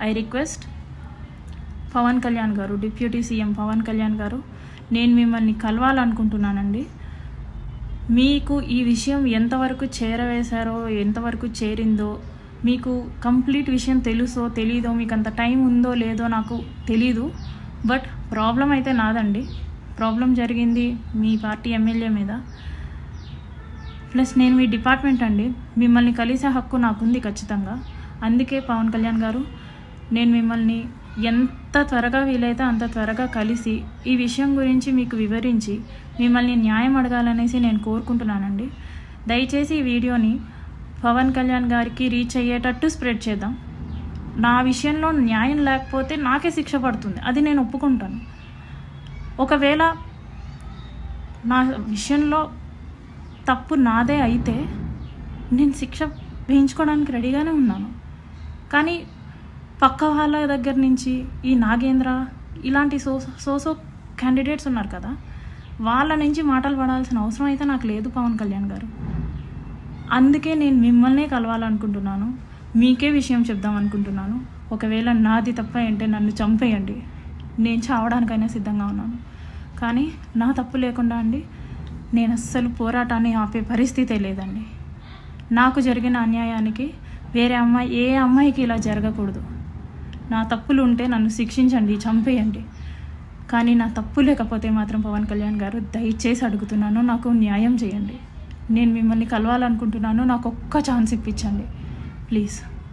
I request Pawan Kalyan గారు, deputy CM Pawan Kalyan గారు, నేను మిమ్మల్ని కలవాలనుకుంటున్నానండి. మీకు ఈ విషయం ఎంతవరకు చేరవేశారో, ఎంతవరకు చేరిందో, మీకు కంప్లీట్ విషయం తెలుసో తెలీదో, మీకు అంత టైం ఉందో లేదో నాకు తెలీదు. బట్ ప్రాబ్లం అయితే నాదండి. ప్రాబ్లం జరిగింది మీ పార్టీ ఎమ్మెల్యే మీద. ప్లస్ నేను మీ డిపార్ట్మెంట్ అండి, మిమ్మల్ని కలిసే హక్కు నాకుంది ఖచ్చితంగా. అందుకే పవన్ కళ్యాణ్ గారు, నేను మిమ్మల్ని ఎంత త్వరగా వీలైతే అంత త్వరగా కలిసి ఈ విషయం గురించి మీకు వివరించి మిమ్మల్ని న్యాయం అడగాలనేసి నేను కోరుకుంటున్నానండి. దయచేసి ఈ వీడియోని పవన్ కళ్యాణ్ గారికి రీచ్ అయ్యేటట్టు స్ప్రెడ్ చేద్దాం. నా విషయంలో న్యాయం లేకపోతే నాకే శిక్ష పడుతుంది, అది నేను ఒప్పుకుంటాను. ఒకవేళ నా విషయంలో తప్పు నాదే అయితే నేను శిక్ష వేయించుకోవడానికి రెడీగానే ఉన్నాను. కానీ పక్క వాళ్ళ దగ్గర నుంచి ఈ నాగేంద్ర ఇలాంటి సోసో క్యాండిడేట్స్ ఉన్నారు కదా, వాళ్ళ నుంచి మాటలు పడాల్సిన అవసరం అయితే నాకు లేదు పవన్ కళ్యాణ్ గారు. అందుకే నేను మిమ్మల్నే కలవాలనుకుంటున్నాను, మీకే విషయం చెప్దాం అనుకుంటున్నాను. ఒకవేళ నాది తప్ప అంటే నన్ను చంపేయండి, నేను చావడానికైనా సిద్ధంగా ఉన్నాను. కానీ నా తప్పు లేకుండా అండి నేను అస్సలు పోరాటాన్ని ఆపే పరిస్థితే లేదండి. నాకు జరిగిన అన్యాయానికి వేరే అమ్మాయి, ఏ అమ్మాయికి ఇలా జరగకూడదు. నా తప్పులు ఉంటే నన్ను శిక్షించండి, చంపేయండి. కానీ నా తప్పు లేకపోతే మాత్రం పవన్ కళ్యాణ్ గారు దయచేసి అడుగుతున్నాను, నాకు న్యాయం చేయండి. నేను మిమ్మల్ని కలవాలనుకుంటున్నాను, నాకు ఒక్క ఛాన్స్ ఇప్పించండి ప్లీజ్.